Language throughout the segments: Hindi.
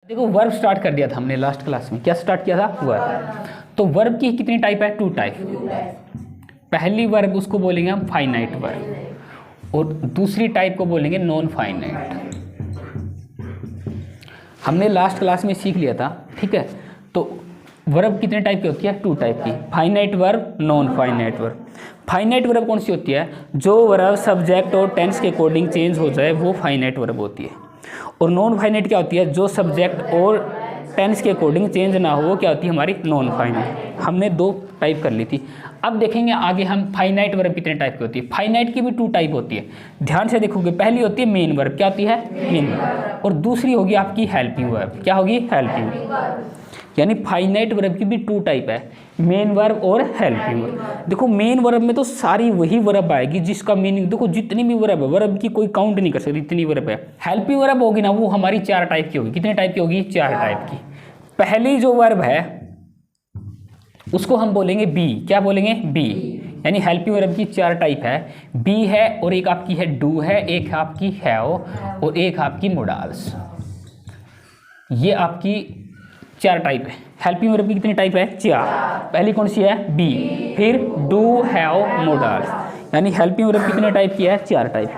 देखो वर्ब स्टार्ट कर दिया था हमने लास्ट क्लास में, क्या स्टार्ट किया था? वर्ब। तो वर्ब की कितनी टाइप है? 2 टाइप। पहली वर्ब उसको बोलेंगे हम फाइनाइट वर्ब और दूसरी टाइप को बोलेंगे नॉन फाइनाइट। हमने लास्ट क्लास में सीख लिया था, ठीक है। तो वर्ब कितने टाइप की होती है? 2 टाइप की, finite verb, non finite verb. Finite verb कौन सी होती है? जो वर्ब सब्जेक्ट और टेंस के अकॉर्डिंग चेंज हो जाए वो फाइनाइट वर्ब होती है। और नॉन फाइनाइट क्या होती है? जो सब्जेक्ट और टेंस के अकॉर्डिंग चेंज ना हो वो क्या होती है? हमारी नॉन फाइनाइट। हमने 2 टाइप कर ली थी। अब देखेंगे आगे हम फाइनाइट वर्ब कितने टाइप की होती है। फाइनाइट की भी 2 टाइप होती है, ध्यान से देखोगे। पहली होती है मेन वर्ब, क्या होती है? Main verb. और दूसरी होगी आपकी हेल्पिंग वर्ब, क्या होगी? हेल्पिंग। यानी फाइनाइट वर्ब की भी 2 टाइप है, मेन वर्ब और हेल्पिंग वर्ब। देखो मेन वर्ब में तो सारी वही वर्ब आएगी जिसका मीनिंग, देखो जितनी भी वर्ब है, वर्ब की कोई काउंट नहीं कर सकती, इतनी वर्ब है। हेल्पिंग वर्ब होगी ना, वो हमारी 4 टाइप की होगी। कितने टाइप की होगी? 4 टाइप की। पहली जो वर्ब है उसको हम बोलेंगे बी, क्या बोलेंगे? बी। यानी हेल्पिंग वर्ब की 4 टाइप है, बी है और एक आपकी है डू है, एक आपकी हैव और एक आपकी मोडाल्स। ये आपकी 4 टाइप है। हेल्पिंग वर्ब की कितनी टाइप है? 4। पहली कौन सी है? बी, फिर डू, हैव, मोडाल्स। यानी हेल्पिंग वर्ब कितने टाइप की है? 4 टाइप।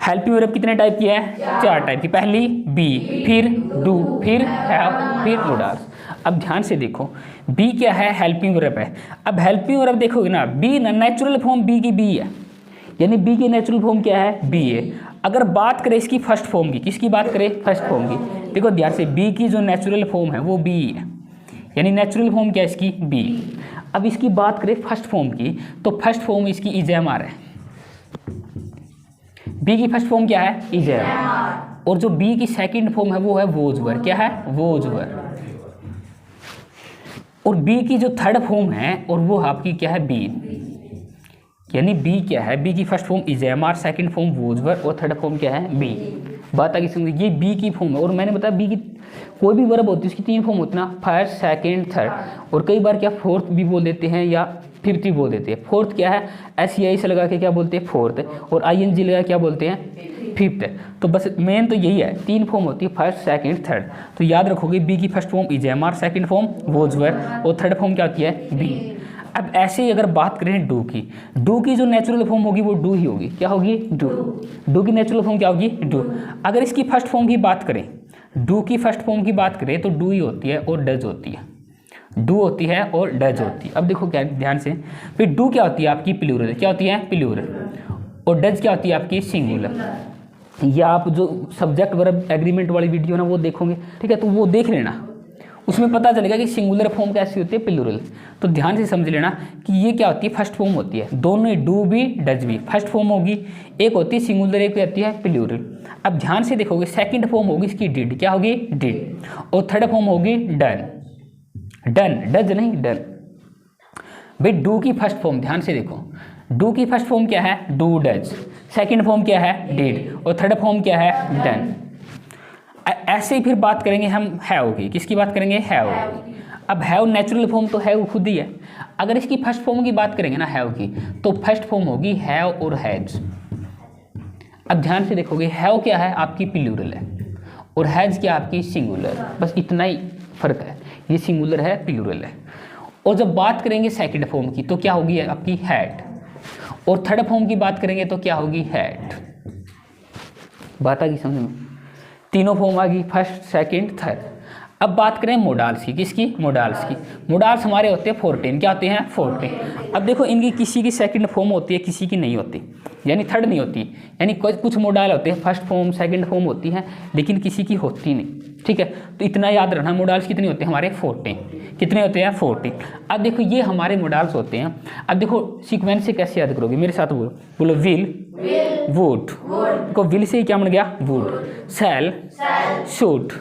हेल्पिंग वर्ब कितने टाइप की है? 4 टाइप की। पहली बी, फिर डू, फिर हैव, फिर मोडाल्स। अब ध्यान से देखो, बी क्या है? हेल्पिंग वर्ब है। अब हेल्पिंग वर्ब देखोगे ना, बी ना नेचुरल फॉर्म बी की बी है, यानी बी की नेचुरल फॉर्म क्या है? बी है। अगर बात करें इसकी फर्स्ट फॉर्म की, किसकी बात करें? फर्स्ट फॉर्म की। देखो ध्यान से, बी की जो नेचुरल फॉर्म है वो बी है, यानी नेचुरल फॉर्म क्या है इसकी? बी। अब इसकी बात करें फर्स्ट फॉर्म की, तो फर्स्ट फॉर्म इसकी इजेमआर है। बी की फर्स्ट फॉर्म क्या है? इजेमआर। और जो बी की सेकंड फॉर्म है वो है वोजवर, क्या है? वोजवर। और बी की जो थर्ड फॉर्म है और वो आपकी क्या है? बी। यानी बी क्या है? बी की first form is am are, second form was were और थर्ड फॉर्म क्या है? बी। बात आगे समझिए, ये बी की फॉर्म है। और मैंने बताया बी की कोई भी वर्ब होती है उसकी 3 फॉर्म होती है ना, फर्स्ट, सेकंड, थर्ड। और कई बार क्या फोर्थ भी बोल देते हैं या फिफ्थ भी बोल देते हैं। फोर्थ क्या है? SEI से लगा के क्या बोलते हैं? फोर्थ। और ING लगा क्या बोलते हैं? फिफ्थ। तो बस मेन तो यही है, 3 फॉर्म होती है, फर्स्ट, सेकंड, थर्ड। तो याद रखोगे बी की first form is am are, second form was were और थर्ड फॉर्म क्या होती है? बी। अब ऐसे ही अगर बात करें डू की, डू की जो नेचुरल फॉर्म होगी वो डू ही होगी, क्या होगी? डू। डू की नेचुरल फॉर्म क्या होगी? डू। अगर इसकी फर्स्ट फॉर्म की बात करें, डू की फर्स्ट फॉर्म की बात करें तो डू ही होती है और डज होती है। डू होती है और डज होती है। अब देखो क्या, ध्यान से, फिर डू क्या होती है? आपकी प्लूरल, क्या होती है? प्लूरल। और डज क्या होती है? आपकी सिंगुलर। या आप जो सब्जेक्ट वर्ब एग्रीमेंट वाली वीडियो ना वो देखोगे, ठीक है, तो वो देख लेना, उसमें पता चलेगा कि सिंगुलर फॉर्म कैसी होती है? प्लूरल। तो ध्यान से समझ लेना कि ये क्या होती है? फर्स्ट फॉर्म होती है। दोनों डू भी डज भी फर्स्ट फॉर्म होगी, एक होती है सिंगुलर, एक होती है प्लूरल। अब ध्यान से देखोगे, सेकंड फॉर्म होगी इसकी डिड, क्या होगी? डिड। और थर्ड फॉर्म होगी डन। डन, डज नहीं, डन। भाई डू की फर्स्ट फॉर्म ध्यान से देखो, डू की फर्स्ट फॉर्म क्या है? Do does. सेकंड फॉर्म क्या है? डिड। और थर्ड फॉर्म क्या है? डन। ऐसे ही फिर बात करेंगे हम हैव की, किसकी बात करेंगे? हैव। अब हैव नेचुरल फॉर्म तो हैव खुद ही है। अगर इसकी फर्स्ट फॉर्म की बात करेंगे ना हैव की, तो फर्स्ट फॉर्म होगी हैव और हैज। अब ध्यान से देखोगे, हैव क्या है? आपकी प्लूरल है और हैज क्या? आपकी सिंगुलर। बस इतना ही फर्क है, ये सिंगुलर है, प्लूरल है। और जब बात करेंगे सेकंड फॉर्म की तो क्या होगी? आपकी हैड। और थर्ड फॉर्म की बात करेंगे तो क्या होगी? हैड। बात आ गई समझ में? तीनों फॉर्म आ गई, फर्स्ट, सेकंड, थर्ड। अब बात करें मोडाल्स की, किसकी? मोडाल्स की। मोडाल्स हमारे होते हैं 14, क्या होते हैं? 14। अब देखो इनकी किसी की सेकंड फॉर्म होती है, किसी की नहीं होती, यानी थर्ड नहीं होती। यानी कुछ मोडाल होते हैं फर्स्ट फॉर्म, सेकंड फॉर्म होती हैं, लेकिन किसी की होती नहीं, ठीक है। तो इतना याद रखना, मोडाल्स कितने होते हैं हमारे? 14। कितने होते हैं? 14। अब देखो ये हमारे मोडाल्स होते हैं। अब देखो सीक्वेंस से कैसे याद करोगे, मेरे साथ बोलो, बोलो विल, वुड। देखो विल से क्या बन गया? वुड। Shall, should.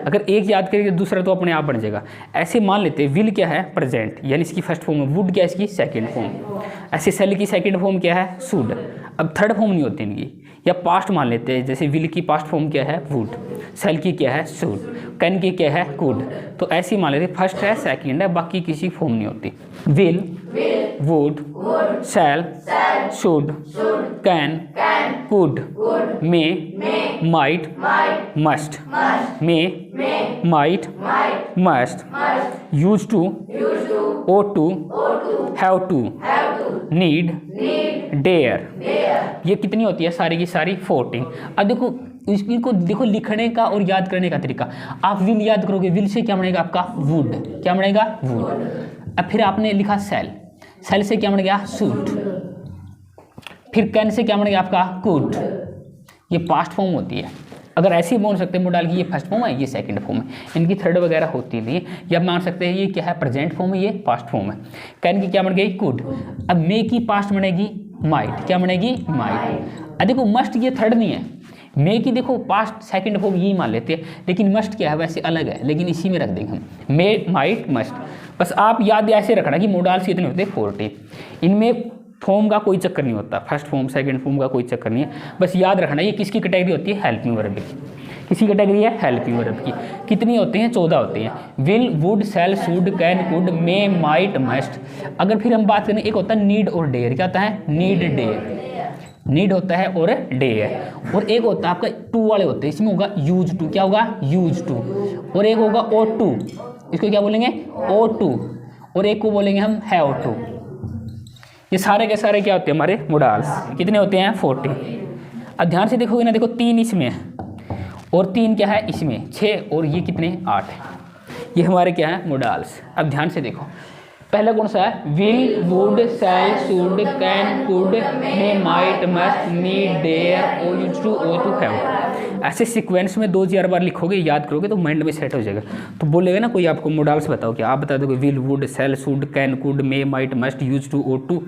अगर एक याद करेंगे दूसरा तो अपने आप बन जाएगा। ऐसे मान लेते हैं विल क्या है? प्रेजेंट, यानी इसकी फर्स्ट फॉर्म है। वुड क्या है? इसकी सेकंड फॉर्म। ऐसे शैल की सेकंड फॉर्म क्या है? शुड। अब थर्ड फॉर्म नहीं होती इनकी। या पास्ट मान लेते हैं, जैसे विल की पास्ट फॉर्म क्या है? वुड। शैल की क्या है? शुड। कैन की क्या है? कुड। तो ऐसे ही मान लेते, फर्स्ट है, सेकंड है, बाकी किसी फॉर्म नहीं होती। Will, would, shall, should, can, could, may, might, must, may, might, must, use to, ought to, have to, need, dare. ये कितनी होती है सारी की सारी 14। अब देखो इनको देखो लिखने का और याद करने का तरीका। आप विल याद करोगे, विल से क्या बनेगा आपका वुड, क्या बनेगा वुड। अब फिर आपने लिखा सेल, सेल से क्या बन गया सूट। फिर कैन से क्या बन गया आपका कुड। ये पास्ट फॉर्म होती है। अगर ऐसे ही बोल सकते हैं मोडाल की ये फर्स्ट फॉर्म है, ये सेकंड फॉर्म है, इनकी थर्ड वगैरह होती नहीं। या मान सकते हैं ये क्या है प्रेजेंट फॉर्म है, ये पास्ट फॉर्म है। कैन की क्या बन गई कुड। अब मे की पास्ट बनेगी माइट, क्या बनेगी माइट। देखो मस्ट ये थर्ड नहीं है। मे की देखो पास्ट सेकंड फॉर्म यही मान लेते हैं, लेकिन मस्ट क्या है वैसे अलग है, लेकिन इसी में रख देंगे हम मे माइट मस्ट। बस आप याद ऐसे रखना कि मोडाल्स कितने होते हैं 40। इनमें फॉर्म का कोई चक्कर नहीं होता, फर्स्ट फॉर्म सेकंड फॉर्म का कोई चक्कर नहीं है। बस याद रखना ये किसकी कैटेगरी होती है हेल्पिंग वर्ब की। किसी कैटेगरी है हेल्पिंग वर्ब की। कितनी होते हैं 14 होते हैं। Will, would, shall, should, can, could, may, might, must. अगर फिर हम बात करें एक होता है नीड और डेयर। क्या होता है नीड डेयर, नीड होता है और डेयर। और एक होता है आपका टू वाले होते हैं, इसमें होगा यूज टू, क्या होगा यूज टू। और एक होगा ओ टू, इसको क्या बोलेंगे ओ टू। और एक को बोलेंगे हम हैव टू। ये सारे के सारे क्या होते हैं हमारे मोडाल्स। कितने होते हैं 40। अब ध्यान से देखोगे ना, देखो 3 इसमें है और 3 क्या है इसमें 6 और ये कितने 8 है। ये हमारे क्या है मोडाल्स। अब ध्यान से देखो पहला कौन सा है will, would, shall, should, can, could, may, might, must, need, dare, ought use to, ought to, have. ऐसे सीक्वेंस में 2-4 बार लिखोगे, याद करोगे तो माइंड में सेट हो जाएगा। तो बोलेगा ना कोई आपको मोडाल्स बताओ, क्या आप बता दोगे will, would, shall, should, can, could, may, might, must, use to, ought to,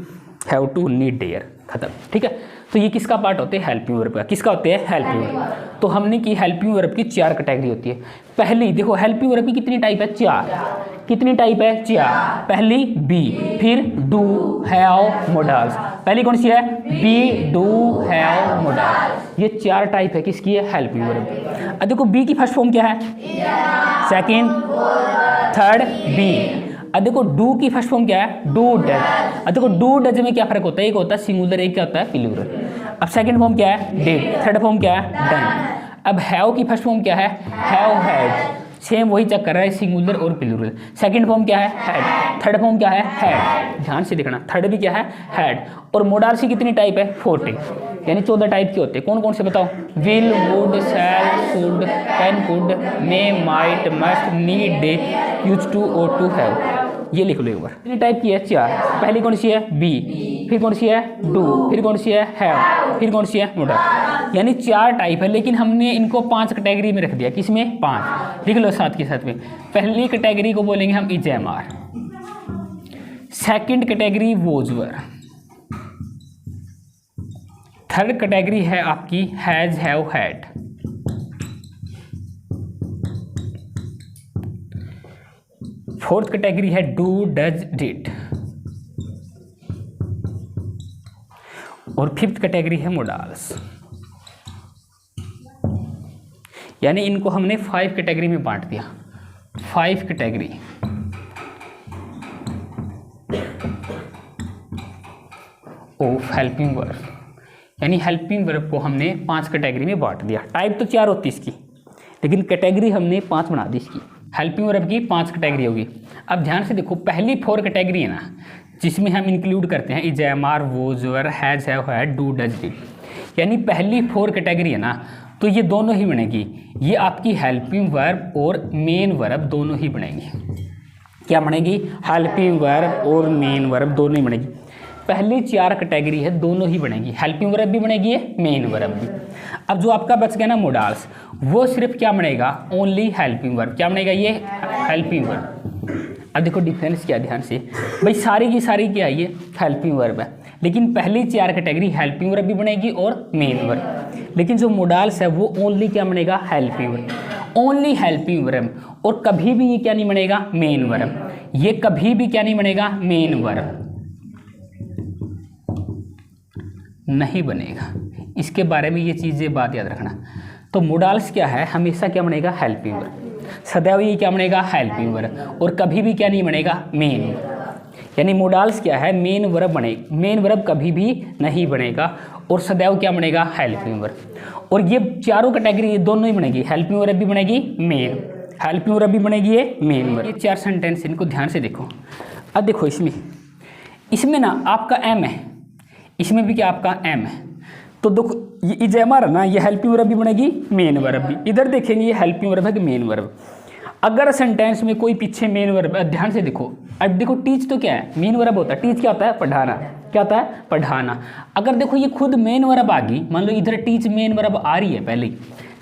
have to, need, dare, खत्म। ठीक है। तो ये किसका पार्ट होते हैं हेल्पिंग वर्ब का। किसका होते हैं हेल्पिंग वर्ब। तो हमने की हेल्पिंग वर्ब की 4 कैटेगरी होती है। पहली देखो हेल्पिंग वर्ब की कितनी टाइप है 4। कितनी टाइप है 4। पहली बी, फिर डू, हैव, मोडाल्स। पहली कौन सी है बी, डू, हैव, मोडाल्स। ये 4 टाइप है किसकी है हेल्पिंग वर्ब। अब देखो बी की फर्स्ट फॉर्म क्या है सेकंड, थर्ड, बी। अब देखो डू की फर्स्ट फॉर्म क्या है डू डज। अब देखो डू डज में क्या फर्क होता है, एक होता है सिंगुलर, एक क्या होता है प्लूरल। अब सेकंड फॉर्म क्या है डिड, थर्ड फॉर्म क्या है डन। अब हैव की फर्स्ट फॉर्म क्या है हैव हैड। सेम वही चेक कर रहा है सिंगुलर और प्लूरल। सेकंड फॉर्म क्या है हैड, थर्ड फॉर्म क्या है हैड। ध्यान से देखना थर्ड भी क्या है हैड। और मोडाल्स की कितनी टाइप है 40, यानी 14 टाइप के होते हैं। कौन कौन से बताओ will, would, shall, should, can, could, may, might, must, need, dare, use to, ought to, have. ये लिख लो एक बार। कितनी टाइप की है 4। पहली कौन सी है बी, फिर कौन सी है डू, फिर कौन सी है हैव, फिर कौन सी है मोडाल। यानी 4 टाइप है, लेकिन हमने इनको 5 कैटेगरी में रख दिया। किसमें 5 लिख लो साथ के साथ में। पहली कैटेगरी को बोलेंगे हम इजेमार, सेकंड कैटेगरी वोजवर, थर्ड कैटेगरी है आपकी has, have, had, fourth category है डू, डज, डिड, और फिफ्थ कैटेगरी है मोडाल्स। यानी इनको हमने 5 कैटेगरी में बांट दिया। 5 कैटेगरी ऑफ हेल्पिंग वर्ब, यानी हेल्पिंग वर्ब को हमने 5 कैटेगरी में बांट दिया। टाइप तो 4 होती इसकी, लेकिन कैटेगरी हमने 5 बना दी इसकी। हेल्पिंग वर्ब की 5 कैटेगरी होगी। अब ध्यान से देखो पहली 4 कैटेगरी है ना, जिसमें हम इंक्लूड करते हैं is am are, was were, has, have, had, do, does, did. यानी पहली 4 कैटेगरी है ना, तो ये दोनों ही बनेगी। ये आपकी हेल्पिंग वर्ब और मेन वर्ब दोनों ही बनेगी। क्या बनेगी हेल्पिंग वर्ब और मेन वर्ब दोनों ही बनेगी। पहली 4 कैटेगरी है दोनों ही बनेगी, हेल्पिंग वर्ब भी बनेगी मेन वर्ब भी। अब जो आपका बच गया ना मोडाल्स, वो सिर्फ क्या बनेगा ओनली हेल्पिंग वर्ब। क्या बनेगा ये हेल्पिंग वर्ब। अब देखो डिफरेंस क्या, ध्यान से भाई सारी की सारी क्या है ये हेल्पिंग वर्ब है, लेकिन पहली 4 कैटेगरी हेल्पिंग वर्ब भी बनेगी और मेन वर्ब। लेकिन जो मोडाल्स है वो ओनली क्या बनेगा helping verb, only helping verb. और कभी भी ये क्या नहीं बनेगा मेन वर्ब, ये कभी भी क्या नहीं बनेगा मेन वर्ब नहीं बनेगा। इसके बारे में ये चीज़ें बात याद रखना। तो मोडाल्स क्या है हमेशा क्या बनेगा हेल्पिंग वर्ब, सदैव ये क्या बनेगा हेल्पिंग वर्ब, और कभी भी क्या नहीं बनेगा मेन। यानी मोडाल्स क्या है मेन वर्ब बने, मेन वर्ब कभी भी नहीं बनेगा, और सदैव क्या बनेगा हेल्पिंग वर्ब। और ये चारों कैटेगरी ये दोनों ही बनेगी, हेल्पिंग वर्ब भी बनेगी मेन। हेल्पिंग वर्ब भी बनेगी ये मेन वर्ब। ये 4 सेंटेंस इनको ध्यान से देखो। अब देखो इसमें ना आपका एम है, इसमें भी क्या आपका एम है, तो देखो ये इज एम है ना, ये हेल्पिंग वर्ब भी बनेगी मेन वर्ब भी। इधर देखेंगे ये हेल्पिंग वर्ब है कि मेन वर्ब। अगर सेंटेंस में कोई पीछे मेन वर्ब, ध्यान से देखो, अब देखो टीच तो क्या है, मेन वर्ब होता है। टीच क्या होता है, पढ़ाना। क्या होता है, पढ़ाना। अगर देखो ये खुद मेन वर्ब आ गई, मान लो इधर टीच मेन वर्ब आ रही है पहले,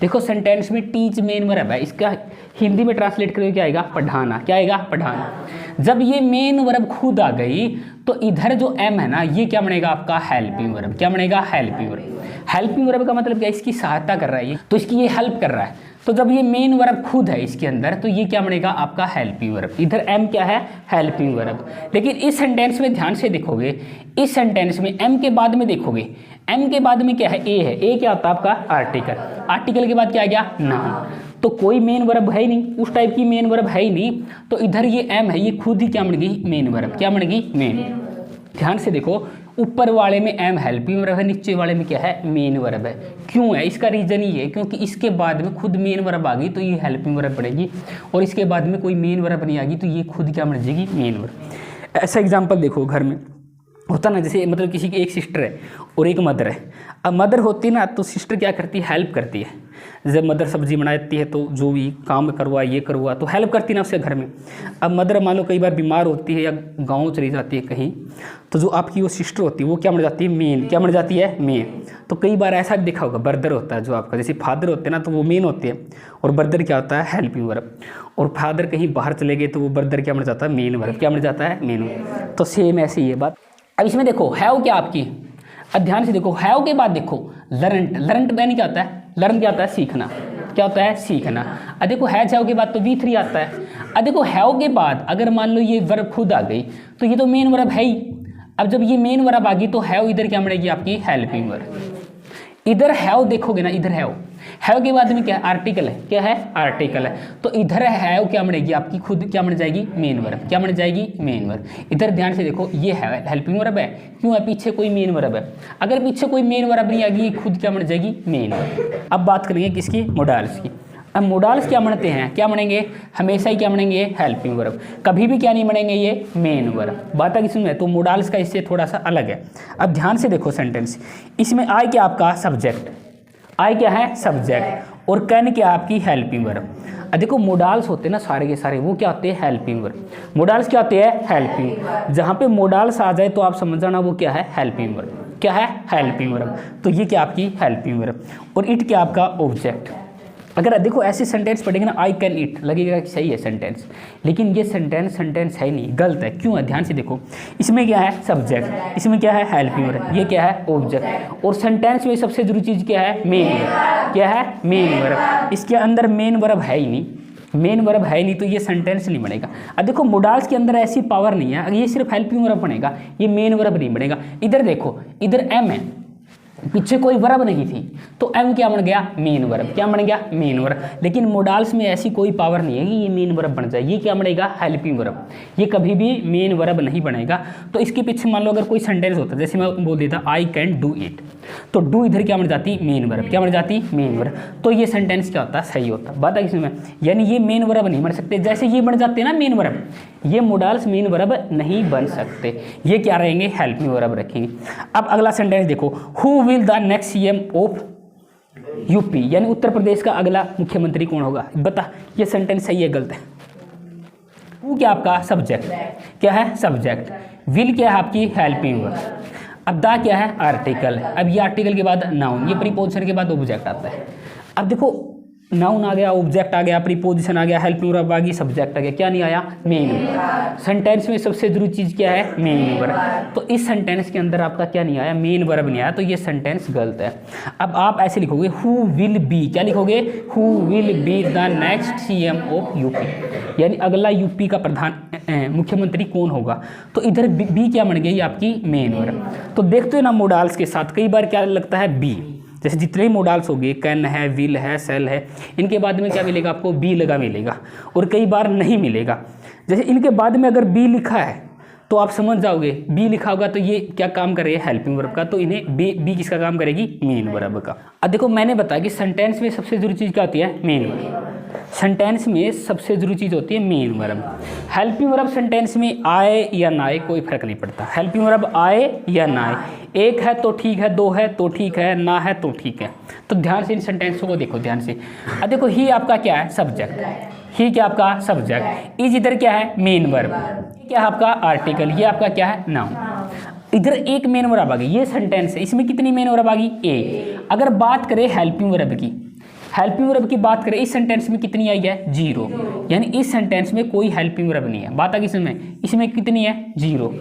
देखो सेंटेंस में टीच मेन वर्ब है, इसका हिंदी में ट्रांसलेट करके क्या आएगा, पढ़ाना। क्या आएगा, पढ़ाना। जब ये मेन वर्ब खुद आ गई तो इधर जो एम है ना, ये क्या बनेगा आपका हेल्पिंग वर्ब। क्या बनेगा, हेल्पिंग वर्ब। हेल्पिंग वर्ब का मतलब क्या, इसकी सहायता कर रहा है ये, तो इसकी ये हेल्प कर रहा है। तो जब ये मेन वर्ब खुद है इसके अंदर, तो ये क्या बनेगा आपका हेल्पिंग वर्ब। इधर एम क्या है, हेल्पिंग वर्ब। लेकिन इस सेंटेंस में ध्यान से देखोगे, इस सेंटेंस में एम के बाद में देखोगे, एम के बाद में क्या है, ए है। ए क्या होता है आपका, आर्टिकल। आर्टिकल के बाद क्या आ गया, नाउन। तो कोई मेन वर्ब है ही नहीं, उस टाइप की मेन वर्ब है ही नहीं, तो इधर ये एम है, ये खुद ही क्या बन गई, मेन वर्ब। क्या बन गई, मेन। ध्यान से देखो, ऊपर वाले में एम हेल्पिंग वर्ब है, नीचे वाले में क्या है, मेन वर्ब है। क्यों है, इसका रीजन ये है क्योंकि इसके बाद में खुद मेन वर्ब आ गई तो ये हेल्पिंग वर्ब बनेगी, और इसके बाद में कोई मेन वर्ब नहीं आ गई तो ये खुद क्या बन जाएगी, मेन वर्ब। ऐसा एग्जाम्पल देखो, घर में होता ना, जैसे मतलब किसी की एक सिस्टर है और एक मदर है। अब मदर होती ना तो सिस्टर क्या करती है, हेल्प करती है। जब मदर सब्जी बनाती है तो जो भी काम करवा, ये करवा, तो हेल्प करती ना उससे घर में। अब मदर मान लो कई बार बीमार होती है या गांव चली जाती है कहीं, तो जो आपकी वो सिस्टर होती है वो क्या बन जाती है, मेन। क्या बन जाती है, मेन। तो कई बार ऐसा भी देखा होगा, ब्रदर होता है जो आपका, जैसे फादर होते हैं ना तो वो मेन होते हैं, और ब्रदर क्या होता है, हेल्पिंग वर्ब। और फादर कहीं बाहर चले गए तो वो ब्रदर क्या बन जाता है, मेन वर्ब। क्या बन जाता है, मेन वर्ब। तो सेम ऐसी ये बात। अब इसमें देखो हैव क्या आपकी, अब ध्यान से देखो, हैव के बाद देखो लर्नड। लर्नड यानी क्या होता है, लर्न क्या होता है, सीखना। क्या होता है, सीखना। अब देखो हैज हैव के बाद तो V3 आता है। अब देखो हैव के बाद अगर मान लो ये वर्ब खुद आ गई तो ये तो मेन वर्ब है ही। अब जब ये मेन वर्ब आ गई तो हैव इधर क्या बनेगी आपकी, हेल्पिंग वर्ब। इधर हैव देखोगे ना, इधर हैव, हैव के बाद में क्या है, आर्टिकल है। क्या है, आर्टिकल है। तो इधर हैव क्या बनेगी आपकी, खुद क्या बन जाएगी, मेन वर्ब। क्या बन जाएगी, मेन वर्ब। इधर ध्यान से देखो, ये है हेल्पिंग वर्ब है, क्यों है, पीछे कोई मेन वर्ब है। अगर पीछे कोई मेन वर्ब नहीं आएगी, खुद क्या बन जाएगी, मेन वर्ब। अब बात करेंगे किसकी, मोडाल्स की। अब मोडाल्स क्या बनते हैं, क्या बनेंगे, हमेशा ही क्या बनेंगे, हेल्पिंग वर्ब। कभी भी क्या नहीं बनेंगे, ये मेन वर्ब। बात किस में, तो मोडाल्स का इससे थोड़ा सा अलग है। अब ध्यान से देखो सेंटेंस, इसमें आई क्या आपका सब्जेक्ट, आई क्या है, सब्जेक्ट, और कैन क्या आपकी हेल्पिंग वर्ब। अब देखो मोडाल्स होते हैं ना सारे के सारे, वो क्या होते हैं, हेल्पिंग वर्ब। मोडाल्स क्या होते हैं, हेल्पिंग। जहाँ पे मोडाल्स आ जाए तो आप समझ जाना वो क्या है, हेल्पिंग वर्ब। क्या है, हेल्पिंग वर्ब। तो ये क्या आपकी हेल्पिंग वर्ब, और इट क्या आपका ऑब्जेक्ट। अगर देखो ऐसे सेंटेंस पढ़ेंगे ना, आई कैन ईट, लगेगा कि सही है सेंटेंस, लेकिन ये सेंटेंस है नहीं, गलत है। क्यों है, ध्यान से देखो, इसमें क्या है, सब्जेक्ट, इसमें क्या है, हेल्पिंग वर्ब, ये क्या है, ऑब्जेक्ट, और सेंटेंस में सबसे जरूरी चीज़ क्या है, मेन वर्ब। क्या है, मेन वर्ब। इसके अंदर मेन वर्ब है ही नहीं, मेन वर्ब है नहीं, तो ये सेंटेंस नहीं बनेगा। अब देखो मोडाल्स के अंदर ऐसी पावर नहीं है, ये सिर्फ हेल्पिंग वर्ब बनेगा, ये मेन वर्ब नहीं बनेगा। इधर देखो, इधर एम है, पीछे कोई वर्ब नहीं थी, तो एम क्या बन गया, मेन वर्ब। क्या बन गया, मेन वर्ब। लेकिन मोडाल्स में ऐसी कोई पावर नहीं है कि ये मेन वर्ब बन जाए, ये क्या बनेगा, हेल्पिंग वर्ब। ये कभी भी मेन वर्ब नहीं बनेगा। तो इसके पीछे मान लो अगर कोई सेंटेंस होता, जैसे मैं बोल देता आई कैन डू इट, तो डू इधर क्या बन जाती, मेन वर्ब। क्या बन जाती, मेन वर्ब। तो ये सेंटेंस क्या होता, सही होता। बात है किसमें, यानी ये मेन वर्ब नहीं बन सकते, जैसे ये बन जाते हैं ना मेन वर्ब, ये मोडाल्स मेन वर्ब नहीं बन सकते, ये क्या रहेंगे, हेल्पिंग वर्ब रखेंगे। अब अगला सेंटेंस देखो, who will the next CM of UP, यानी उत्तर प्रदेश का अगला मुख्यमंत्री कौन होगा, बता। ये सेंटेंस सही है, गलत है। हु क्या आपका सब्जेक्ट, क्या है, सब्जेक्ट। विल क्या है आपकी हेल्पिंग वर्ब। अब दा क्या है, आर्टिकल। अब ये आर्टिकल के बाद नाउन, ये प्रीपोजिशन के बाद ऑब्जेक्ट आता है। अब देखो नाउन आ गया, ऑब्जेक्ट आ गया, प्रीपोजिशन आ गया, हेल्पिंग वर्ब आ गई, सब्जेक्ट आ गया, क्या नहीं आया, मेन वर्ब। सेंटेंस में सबसे जरूरी चीज़ क्या है, मेन वर्ब। तो इस सेंटेंस के अंदर आपका क्या नहीं आया, मेन वर्ब नहीं आया, तो ये सेंटेंस गलत है। अब आप ऐसे लिखोगे, हु विल बी, क्या लिखोगे, who will be the next CM of UP, यानी अगला यूपी का प्रधान मुख्यमंत्री कौन होगा। तो इधर बी क्या बन गई आपकी, मेन वर्ब। तो देखते हो ना मोडाल्स के साथ कई बार क्या लगता है, बी। जैसे जितने ही मोडाल्स हो गए, कैन है, विल है, सेल है, इनके बाद में क्या मिलेगा आपको, बी लगा मिलेगा, और कई बार नहीं मिलेगा। जैसे इनके बाद में अगर बी लिखा है तो आप समझ जाओगे बी लिखा होगा तो ये क्या काम कर रही है, हेल्पिंग वर्ब का, तो इन्हें बी किसका काम करेगी, मेन वर्ब का। अब देखो मैंने बताया कि सेंटेंस में सबसे जरूरी चीज़ क्या होती है, मेन वर्ब। सेंटेंस में सबसे जरूरी चीज़ होती है main verb. Helping verb sentence में आए या ना आए कोई फर्क नहीं पड़ता, हेल्पिंग वर्ब आए या ना आए, एक है तो ठीक है, दो है तो ठीक है, ना है तो ठीक है। तो ध्यान से इन सेंटेंसों को देखो ध्यान से। अब देखो ही आपका क्या है, सब्जेक्ट, ही क्या आपका सब्जेक्ट, इज इधर क्या है, मेन वर्ब, क्या है आपका आर्टिकल, ये आपका क्या है, नाउन। इधर एक मेन वर्ब आ गई, ये सेंटेंस है, इसमें कितनी मेन वर्ब आ गई, एक। अगर बात करें हेल्पिंग वर्ब की, हेल्पिंग वर्ब की बात करें, इस सेंटेंस में कितनी आई है, जीरो, यानी इस सेंटेंस में कोई हेल्पिंग वर्ब नहीं है। बात आ गई इसमें, इसमें कितनी है, जीरो,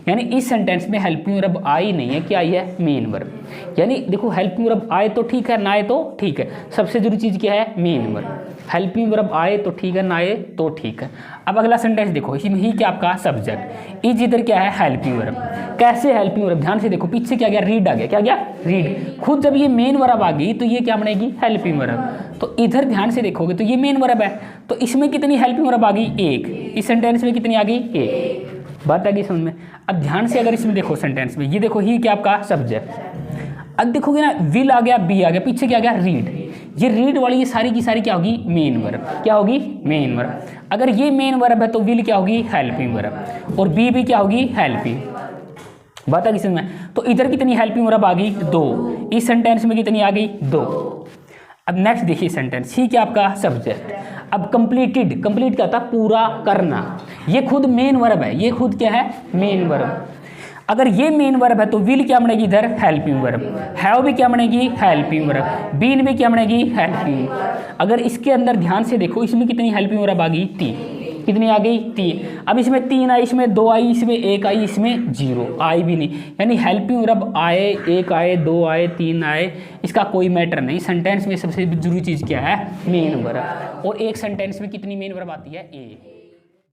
यानी इस सेंटेंस में हेल्पिंग वर्ब आई नहीं है, क्या आई है, मेन वर्ब। यानी देखो हेल्पिंग वर्ब आए तो ठीक है, ना आए तो ठीक है, सबसे जरूरी चीज़ क्या है, मेन वर्ब। हेल्पिंग वर्ब आए तो ठीक है, ना आए तो ठीक है। अब अगला सेंटेंस देखो, इसमें ही क्या आपका सब्जेक्ट, इज इधर क्या है, हेल्पिंग वर्ब। कैसे हेल्पिंग वर्ब, ध्यान से देखो, पीछे क्या गया, रीड आ गया, क्या गया, रीड। खुद जब ये मेन वर्ब आ गई तो ये क्या बनेगी, हेल्पिंग वर्ब। तो इधर ध्यान से देखोगे तो ये मेन वर्ब है, तो इसमें कितनी हेल्पिंग वर्ब आ गई, एक। इस सेंटेंस में कितनी आ गई, एक। बात आ गई समझ में। अब ध्यान से अगर इसमें देखो सेंटेंस में, ये देखो ही क्या आपका सब्जेक्ट। अब देखोगे ना, विल आ गया, बी आ गया, पीछे क्या गया, रीड। ये रीड वाली ये सारी की सारी क्या होगी, मेन वर्ब। क्या होगी, मेन वर्ब। अगर ये मेन वर्ब है तो विल क्या होगी, हेल्पिंग वर्ब, और बी भी क्या होगी, हेल्पिंग। बात आ गई समझ में। तो इधर कितनी हेल्पिंग वर्ब आ गई, दो। इस सेंटेंस में कितनी आ गई, दो। अब नेक्स्ट देखिए सेंटेंस, ही क्या आपका सब्जेक्ट। अब कंप्लीटेड, कंप्लीट क्या था, पूरा करना, ये खुद मेन वर्ब है, ये खुद क्या है, मेन वर्ब। अगर ये मेन वर्ब है तो विल क्या बनेगी इधर, हेल्पिंग वर्ब। हैव भी क्या बनेगी, हेल्पिंग वर्ब। बीन भी क्या बनेगी, हेल्पिंग। अगर इसके अंदर ध्यान से देखो, इसमें कितनी हेल्पिंग वर्ब आ गई, तीन। कितनी आ गई, तीन। अब इसमें तीन आई, इसमें दो आई, इसमें एक आई, इसमें जीरो आई भी नहीं। यानी हेल्पिंग वर्ब आए, एक आए, दो आए, तीन आए, इसका कोई मैटर नहीं। सेंटेंस में सबसे जरूरी चीज़ क्या है, मेन वर्ब। और एक सेंटेंस में कितनी मेन वर्ब आती है, एक।